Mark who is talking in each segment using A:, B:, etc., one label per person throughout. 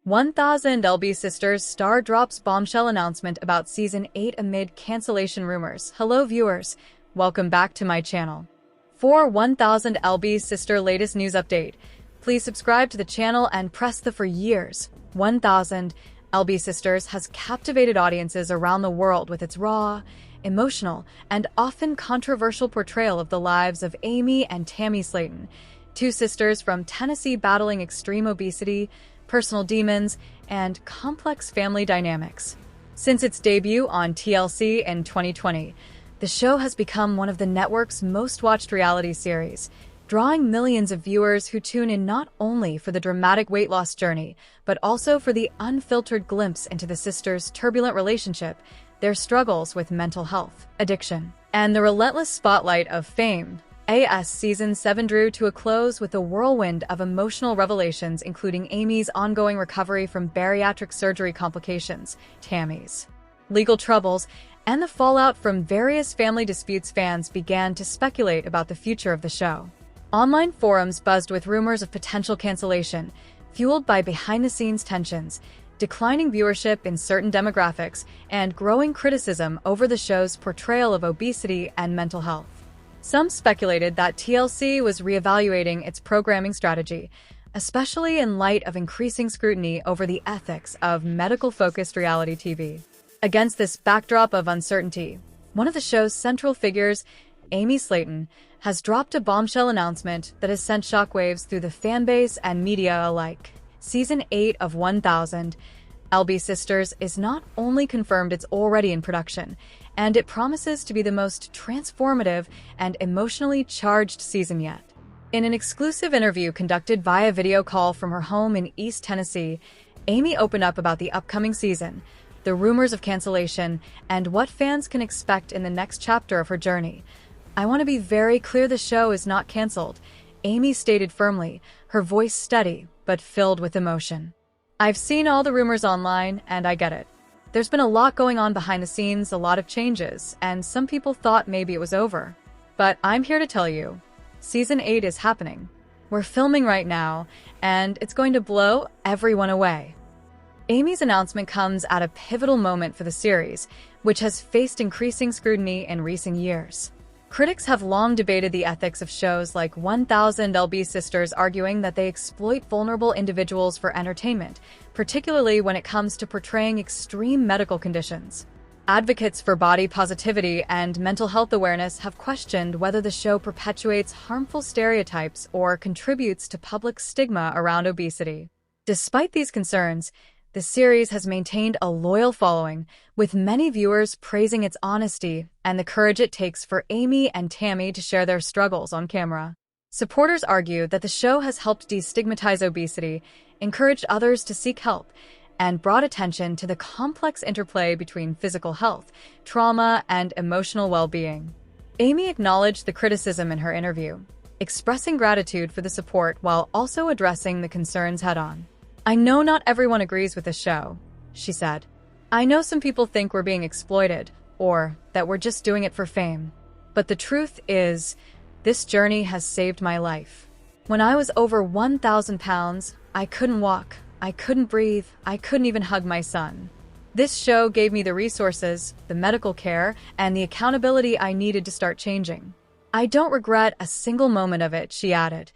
A: 1000 LB Sisters star drops bombshell announcement about Season 8 amid cancellation rumors. Hello viewers, welcome back to my channel. For 1000 LB Sister latest news update, please subscribe to the channel and press the for years. 1000 LB Sisters has captivated audiences around the world with its raw, emotional, and often controversial portrayal of the lives of Amy and Tammy Slayton, two sisters from Tennessee battling extreme obesity, personal demons, and complex family dynamics. Since its debut on TLC in 2020, the show has become one of the network's most-watched reality series, drawing millions of viewers who tune in not only for the dramatic weight loss journey, but also for the unfiltered glimpse into the sisters' turbulent relationship, their struggles with mental health, addiction, and the relentless spotlight of fame. AS Season 7 drew to a close with a whirlwind of emotional revelations, including Amy's ongoing recovery from bariatric surgery complications, Tammy's legal troubles, and the fallout from various family disputes. Fans began to speculate about the future of the show. Online forums buzzed with rumors of potential cancellation, fueled by behind-the-scenes tensions, declining viewership in certain demographics, and growing criticism over the show's portrayal of obesity and mental health. Some speculated that TLC was reevaluating its programming strategy, especially in light of increasing scrutiny over the ethics of medical-focused reality TV. Against this backdrop of uncertainty, one of the show's central figures, Amy Slayton, has dropped a bombshell announcement that has sent shockwaves through the fanbase and media alike. Season 8 of 1000 LB Sisters is not only confirmed, it's already in production, and it promises to be the most transformative and emotionally charged season yet. In an exclusive interview conducted via video call from her home in East Tennessee, Amy opened up about the upcoming season, the rumors of cancellation, and what fans can expect in the next chapter of her journey. "I want to be very clear, the show is not canceled," Amy stated firmly, her voice steady but filled with emotion. "I've seen all the rumors online, and I get it. There's been a lot going on behind the scenes, a lot of changes, and some people thought maybe it was over. But I'm here to tell you, Season 8 is happening. We're filming right now, and it's going to blow everyone away." Amy's announcement comes at a pivotal moment for the series, which has faced increasing scrutiny in recent years. Critics have long debated the ethics of shows like 1000 LB Sisters, arguing that they exploit vulnerable individuals for entertainment, particularly when it comes to portraying extreme medical conditions. Advocates for body positivity and mental health awareness have questioned whether the show perpetuates harmful stereotypes or contributes to public stigma around obesity. Despite these concerns, the series has maintained a loyal following, with many viewers praising its honesty and the courage it takes for Amy and Tammy to share their struggles on camera. Supporters argue that the show has helped destigmatize obesity, encouraged others to seek help, and brought attention to the complex interplay between physical health, trauma, and emotional well-being. Amy acknowledged the criticism in her interview, expressing gratitude for the support while also addressing the concerns head-on. "I know not everyone agrees with the show," she said. "I know some people think we're being exploited, or that we're just doing it for fame. But the truth is, this journey has saved my life. When I was over 1,000 pounds, I couldn't walk, I couldn't breathe, I couldn't even hug my son. This show gave me the resources, the medical care, and the accountability I needed to start changing. I don't regret a single moment of it," she added.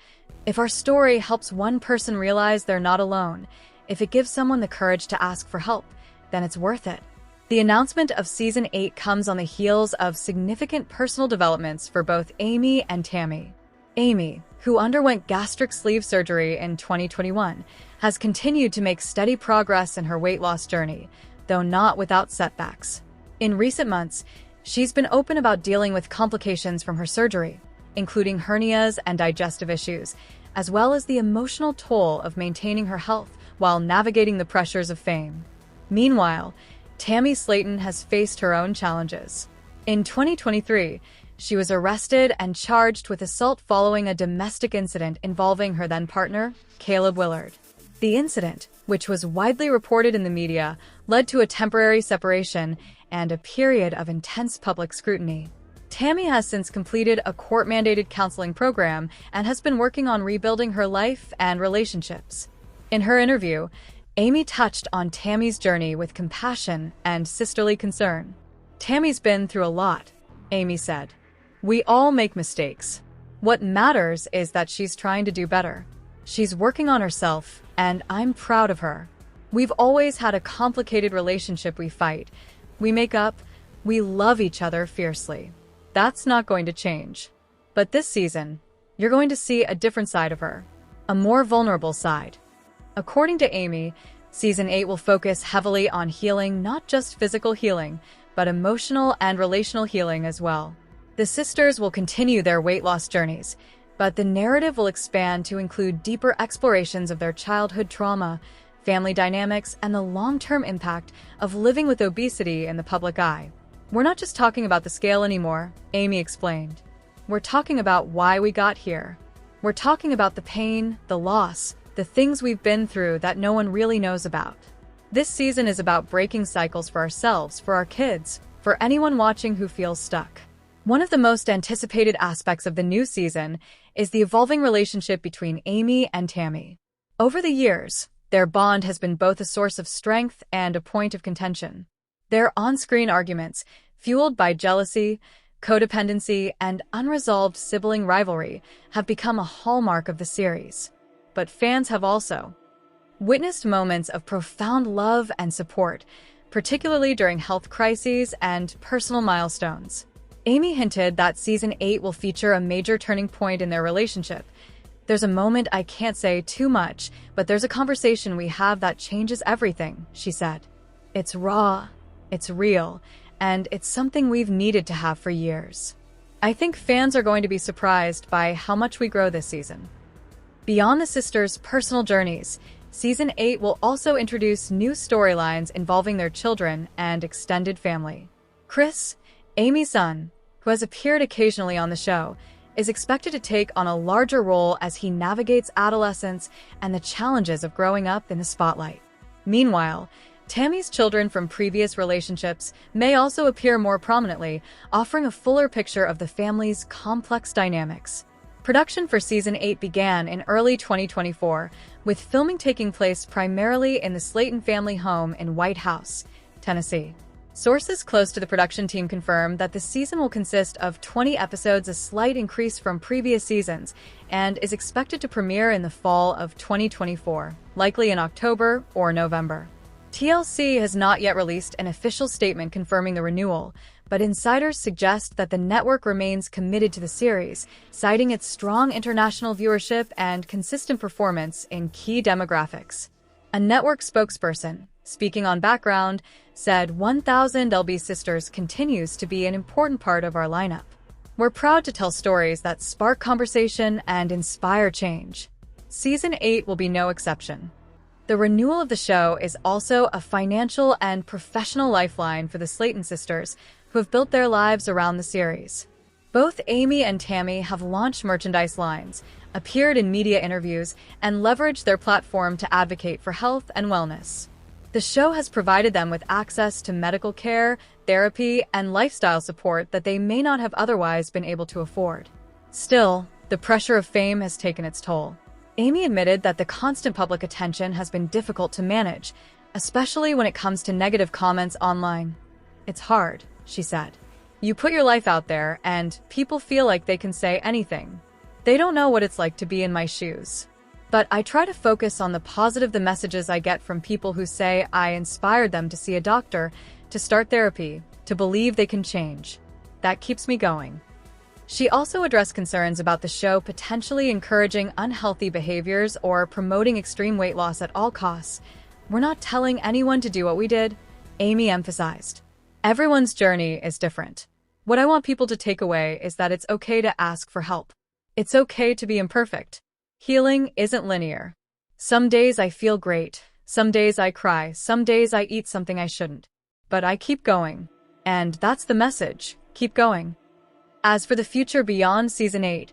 A: "If our story helps one person realize they're not alone, if it gives someone the courage to ask for help, then it's worth it." The announcement of Season 8 comes on the heels of significant personal developments for both Amy and Tammy. Amy, who underwent gastric sleeve surgery in 2021, has continued to make steady progress in her weight loss journey, though not without setbacks. In recent months, she's been open about dealing with complications from her surgery, including hernias and digestive issues, as well as the emotional toll of maintaining her health while navigating the pressures of fame. Meanwhile, Tammy Slayton has faced her own challenges. In 2023, she was arrested and charged with assault following a domestic incident involving her then-partner, Caleb Willard. The incident, which was widely reported in the media, led to a temporary separation and a period of intense public scrutiny. Tammy has since completed a court-mandated counseling program and has been working on rebuilding her life and relationships. In her interview, Amy touched on Tammy's journey with compassion and sisterly concern. "Tammy's been through a lot," Amy said. "We all make mistakes. What matters is that she's trying to do better. She's working on herself, and I'm proud of her. We've always had a complicated relationship. We fight, we make up, we love each other fiercely. That's not going to change. But this season, you're going to see a different side of her, a more vulnerable side." According to Amy, Season 8 will focus heavily on healing, not just physical healing, but emotional and relational healing as well. The sisters will continue their weight loss journeys, but the narrative will expand to include deeper explorations of their childhood trauma, family dynamics, and the long-term impact of living with obesity in the public eye. "We're not just talking about the scale anymore," Amy explained. "We're talking about why we got here. We're talking about the pain, the loss, the things we've been through that no one really knows about." This season is about breaking cycles for ourselves, for our kids, for anyone watching who feels stuck. One of the most anticipated aspects of the new season is the evolving relationship between Amy and Tammy. Over the years, their bond has been both a source of strength and a point of contention. Their on-screen arguments, fueled by jealousy, codependency, and unresolved sibling rivalry, have become a hallmark of the series. But fans have also witnessed moments of profound love and support, particularly during health crises and personal milestones. Amy hinted that Season 8 will feature a major turning point in their relationship. "There's a moment, I can't say too much, but there's a conversation we have that changes everything," she said. "It's raw, it's real, and it's something we've needed to have for years." I think fans are going to be surprised by how much we grow this season. Beyond the sisters' personal journeys, Season 8 will also introduce new storylines involving their children and extended family. Chris, Amy's son, who has appeared occasionally on the show, is expected to take on a larger role as he navigates adolescence and the challenges of growing up in the spotlight. Meanwhile, Tammy's children from previous relationships may also appear more prominently, offering a fuller picture of the family's complex dynamics. Production for Season 8 began in early 2024, with filming taking place primarily in the Slayton family home in White House, Tennessee. Sources close to the production team confirm that the season will consist of 20 episodes, a slight increase from previous seasons, and is expected to premiere in the fall of 2024, likely in October or November. TLC has not yet released an official statement confirming the renewal, but insiders suggest that the network remains committed to the series, citing its strong international viewership and consistent performance in key demographics. A network spokesperson, speaking on background, said 1000 LB Sisters continues to be an important part of our lineup. "We're proud to tell stories that spark conversation and inspire change." Season 8 will be no exception. The renewal of the show is also a financial and professional lifeline for the Slayton sisters, who have built their lives around the series. Both Amy and Tammy have launched merchandise lines, appeared in media interviews, and leveraged their platform to advocate for health and wellness. The show has provided them with access to medical care, therapy, and lifestyle support that they may not have otherwise been able to afford. Still, the pressure of fame has taken its toll. Amy admitted that the constant public attention has been difficult to manage, especially when it comes to negative comments online. "It's hard," she said. "You put your life out there, and people feel like they can say anything. They don't know what it's like to be in my shoes. But I try to focus on the positive, the messages I get from people who say I inspired them to see a doctor, to start therapy, to believe they can change. That keeps me going." She also addressed concerns about the show potentially encouraging unhealthy behaviors or promoting extreme weight loss at all costs. "We're not telling anyone to do what we did," Amy emphasized. "Everyone's journey is different. What I want people to take away is that it's okay to ask for help. It's okay to be imperfect. Healing isn't linear. Some days I feel great, some days I cry, some days I eat something I shouldn't. But I keep going. And that's the message. Keep going." As for the future beyond Season 8,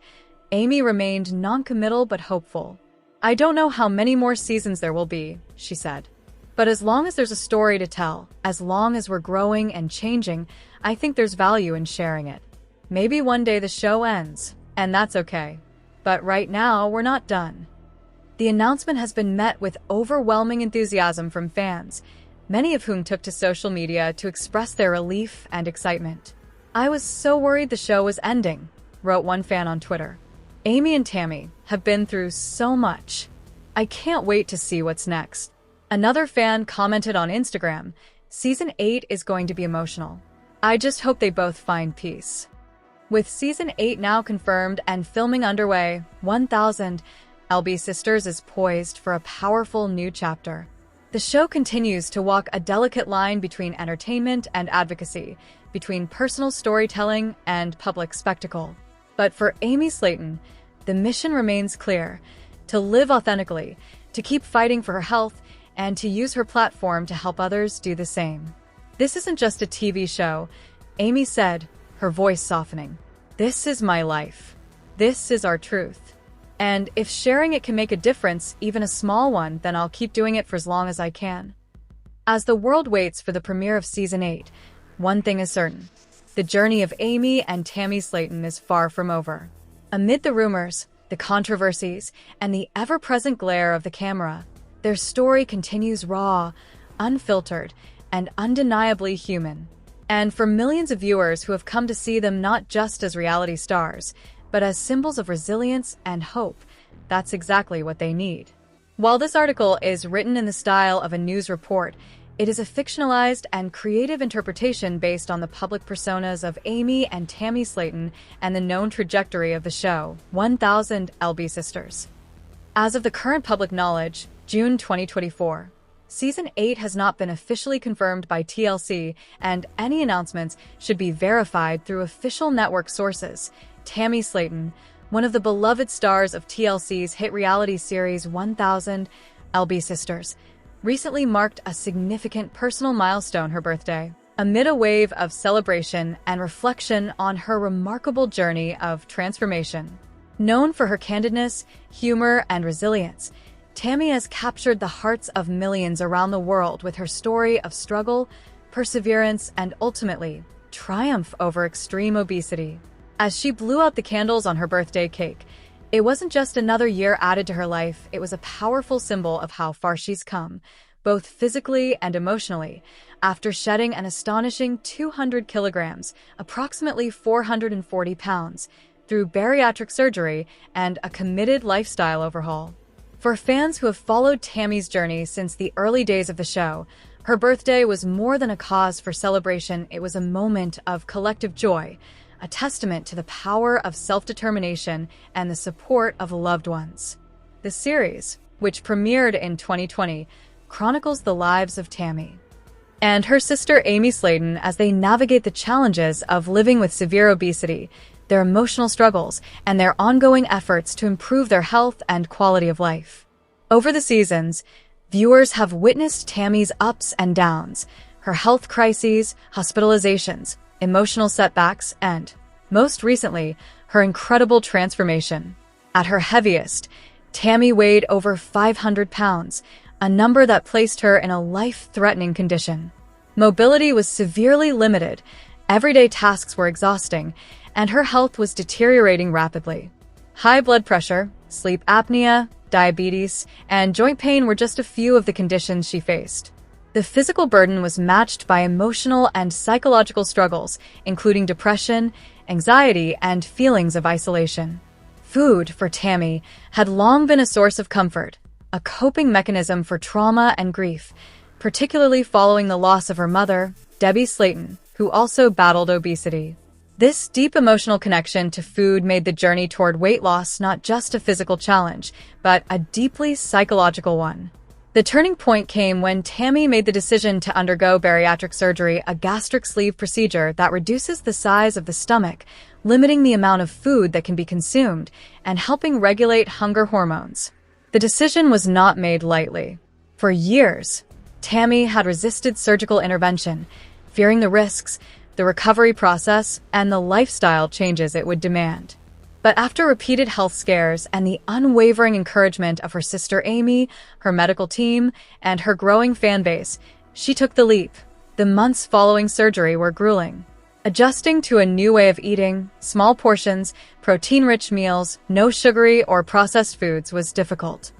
A: Amy remained non-committal but hopeful. "I don't know how many more seasons there will be," she said. "But as long as there's a story to tell, as long as we're growing and changing, I think there's value in sharing it. Maybe one day the show ends, and that's okay. But right now, we're not done." The announcement has been met with overwhelming enthusiasm from fans, many of whom took to social media to express their relief and excitement. "I was so worried the show was ending," wrote one fan on Twitter. "Amy and Tammy have been through so much. I can't wait to see what's next." Another fan commented on Instagram, "Season 8 is going to be emotional. I just hope they both find peace." With Season 8 now confirmed and filming underway, 1000 LB Sisters is poised for a powerful new chapter. The show continues to walk a delicate line between entertainment and advocacy, between personal storytelling and public spectacle. But for Amy Slayton, the mission remains clear: to live authentically, to keep fighting for her health, and to use her platform to help others do the same. "This isn't just a TV show," Amy said, her voice softening. "This is my life. This is our truth. And if sharing it can make a difference, even a small one, then I'll keep doing it for as long as I can." As the world waits for the premiere of Season 8, one thing is certain: the journey of Amy and Tammy Slayton is far from over. Amid the rumors, the controversies, and the ever-present glare of the camera, their story continues raw, unfiltered, and undeniably human. And for millions of viewers who have come to see them not just as reality stars, but as symbols of resilience and hope, that's exactly what they need. While this article is written in the style of a news report, it is a fictionalized and creative interpretation based on the public personas of Amy and Tammy Slayton and the known trajectory of the show, 1000 LB Sisters. As of the current public knowledge, June 2024, Season 8 has not been officially confirmed by TLC, and any announcements should be verified through official network sources. Tammy Slayton, one of the beloved stars of TLC's hit reality series 1000 LB Sisters, recently marked a significant personal milestone, her birthday. Amid a wave of celebration and reflection on her remarkable journey of transformation. Known for her candidness, humor, and resilience, Tammy has captured the hearts of millions around the world with her story of struggle, perseverance, and ultimately, triumph over extreme obesity. As she blew out the candles on her birthday cake, it wasn't just another year added to her life, it was a powerful symbol of how far she's come, both physically and emotionally, after shedding an astonishing 200 kilograms, approximately 440 pounds, through bariatric surgery and a committed lifestyle overhaul. For fans who have followed Tammy's journey since the early days of the show, her birthday was more than a cause for celebration, it was a moment of collective joy, a testament to the power of self-determination and the support of loved ones. The series, which premiered in 2020, chronicles the lives of Tammy and her sister Amy Slayton as they navigate the challenges of living with severe obesity, their emotional struggles, and their ongoing efforts to improve their health and quality of life. Over the seasons, viewers have witnessed Tammy's ups and downs, her health crises, hospitalizations, emotional setbacks, and, most recently, her incredible transformation. At her heaviest, Tammy weighed over 500 pounds, a number that placed her in a life-threatening condition. Mobility was severely limited, everyday tasks were exhausting, and her health was deteriorating rapidly. High blood pressure, sleep apnea, diabetes, and joint pain were just a few of the conditions she faced. The physical burden was matched by emotional and psychological struggles, including depression, anxiety, and feelings of isolation. Food, for Tammy, had long been a source of comfort, a coping mechanism for trauma and grief, particularly following the loss of her mother, Debbie Slayton, who also battled obesity. This deep emotional connection to food made the journey toward weight loss not just a physical challenge, but a deeply psychological one. The turning point came when Tammy made the decision to undergo bariatric surgery, a gastric sleeve procedure that reduces the size of the stomach, limiting the amount of food that can be consumed and helping regulate hunger hormones. The decision was not made lightly. For years, Tammy had resisted surgical intervention, fearing the risks, the recovery process, and the lifestyle changes it would demand. But after repeated health scares and the unwavering encouragement of her sister Amy, her medical team, and her growing fan base, she took the leap. The months following surgery were grueling. Adjusting to a new way of eating, small portions, protein-rich meals, no sugary or processed foods was difficult.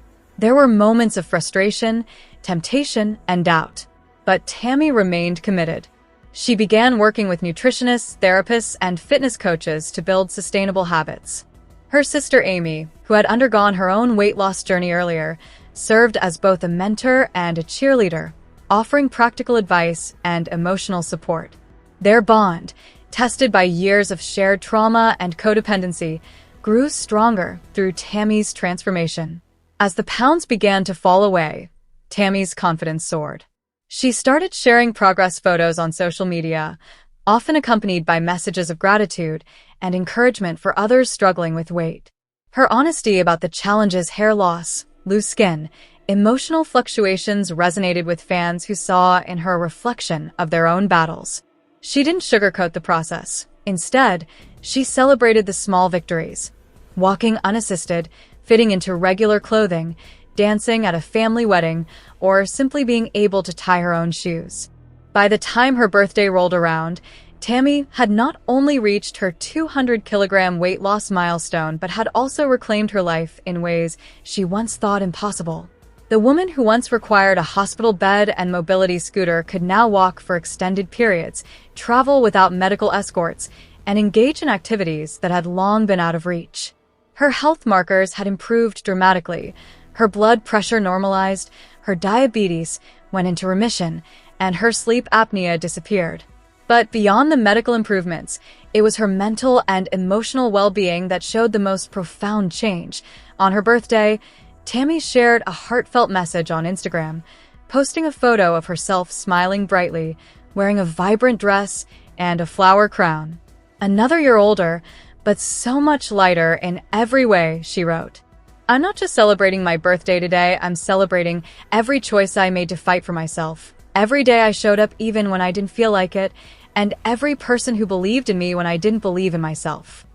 A: There were moments of frustration, temptation, and doubt, but Tammy remained committed. She began working with nutritionists, therapists, and fitness coaches to build sustainable habits. Her sister Amy, who had undergone her own weight loss journey earlier, served as both a mentor and a cheerleader, offering practical advice and emotional support. Their bond, tested by years of shared trauma and codependency, grew stronger through Tammy's transformation. As the pounds began to fall away, Tammy's confidence soared. She started sharing progress photos on social media, often accompanied by messages of gratitude and encouragement for others struggling with weight. Her honesty about the challenges hair loss, loose skin, emotional fluctuations resonated with fans who saw in her a reflection of their own battles. She didn't sugarcoat the process. Instead, she celebrated the small victories. Walking unassisted, fitting into regular clothing, dancing at a family wedding, or simply being able to tie her own shoes. By the time her birthday rolled around, Tammy had not only reached her 200-kilogram weight loss milestone, but had also reclaimed her life in ways she once thought impossible. The woman who once required a hospital bed and mobility scooter could now walk for extended periods, travel without medical escorts, and engage in activities that had long been out of reach. Her health markers had improved dramatically. Her blood pressure normalized, her diabetes went into remission, and her sleep apnea disappeared. But beyond the medical improvements, it was her mental and emotional well-being that showed the most profound change. On her birthday, Tammy shared a heartfelt message on Instagram, posting a photo of herself smiling brightly, wearing a vibrant dress and a flower crown. Another year older, but so much lighter in every way, she wrote. I'm not just celebrating my birthday today, I'm celebrating every choice I made to fight for myself. Every day I showed up even when I didn't feel like it, and every person who believed in me when I didn't believe in myself.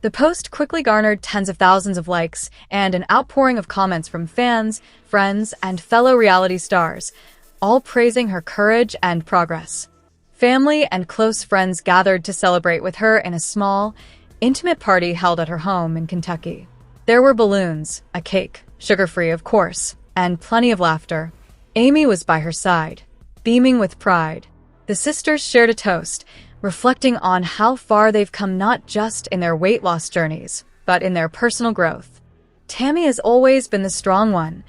A: The post quickly garnered tens of thousands of likes and an outpouring of comments from fans, friends, and fellow reality stars, all praising her courage and progress. Family and close friends gathered to celebrate with her in a small, intimate party held at her home in Kentucky. There were balloons, a cake, sugar-free of course, and plenty of laughter. Amy was by her side, beaming with pride. The sisters shared a toast, reflecting on how far they've come not just in their weight loss journeys, but in their personal growth. Tammy has always been the strong one,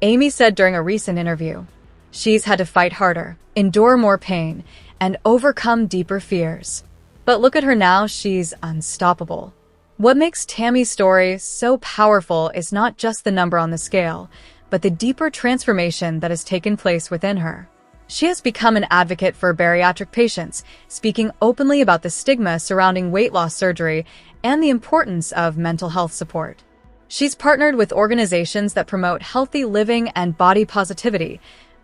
A: Amy said during a recent interview. She's had to fight harder, endure more pain, and overcome deeper fears. But look at her now, she's unstoppable. What makes Tammy's story so powerful is not just the number on the scale, but the deeper transformation that has taken place within her. She has become an advocate for bariatric patients, speaking openly about the stigma surrounding weight loss surgery and the importance of mental health support. She's partnered with organizations that promote healthy living and body positivity,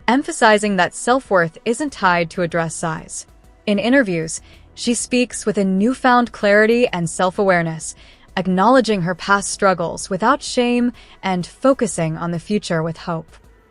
A: emphasizing that self-worth isn't tied to a dress size. In interviews, she speaks with a newfound clarity and self-awareness, acknowledging her past struggles without shame and focusing on the future with hope.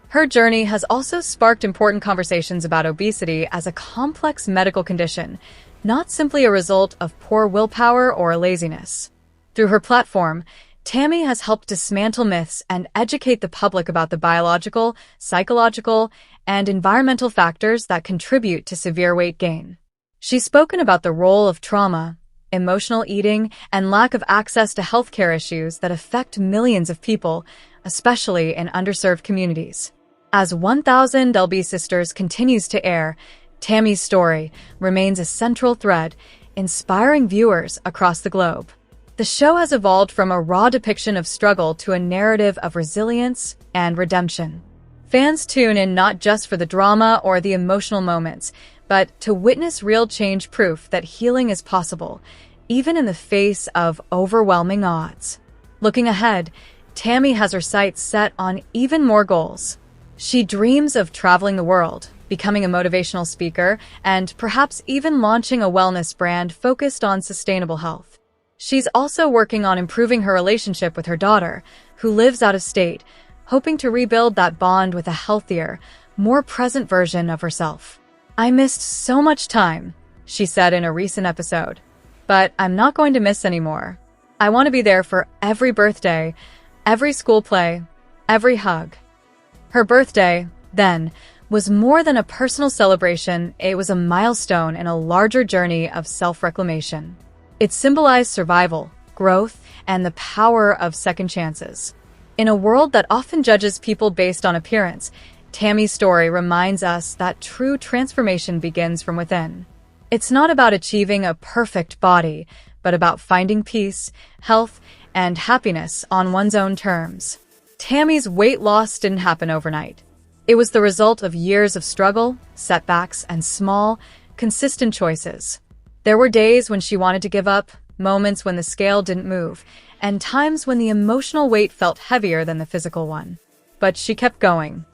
A: Her journey has also sparked important conversations about obesity as a complex medical condition, not simply a result of poor willpower or laziness. Through her platform, Tammy has helped dismantle myths and educate the public about the biological, psychological, and environmental factors that contribute to severe weight gain. She's spoken about the role of trauma, emotional eating, and lack of access to healthcare issues that affect millions of people, especially in underserved communities. As 1000 LB Sisters continues to air, Tammy's story remains a central thread, inspiring viewers across the globe. The show has evolved from a raw depiction of struggle to a narrative of resilience and redemption. Fans tune in not just for the drama or the emotional moments, but to witness real change, proof that healing is possible, even in the face of overwhelming odds. Looking ahead, Tammy has her sights set on even more goals. She dreams of traveling the world, becoming a motivational speaker, and perhaps even launching a wellness brand focused on sustainable health. She's also working on improving her relationship with her daughter, who lives out of state, hoping to rebuild that bond with a healthier, more present version of herself. I missed so much time, she said in a recent episode, but I'm not going to miss anymore. I want to be there for every birthday, every school play, every hug. Her birthday, then, was more than a personal celebration, it was a milestone in a larger journey of self-reclamation. It symbolized survival, growth, and the power of second chances. In a world that often judges people based on appearance, Tammy's story reminds us that true transformation begins from within. It's not about achieving a perfect body, but about finding peace, health, and happiness on one's own terms. Tammy's weight loss didn't happen overnight. It was the result of years of struggle, setbacks, and small, consistent choices. There were days when she wanted to give up, moments when the scale didn't move, and times when the emotional weight felt heavier than the physical one. But she kept going.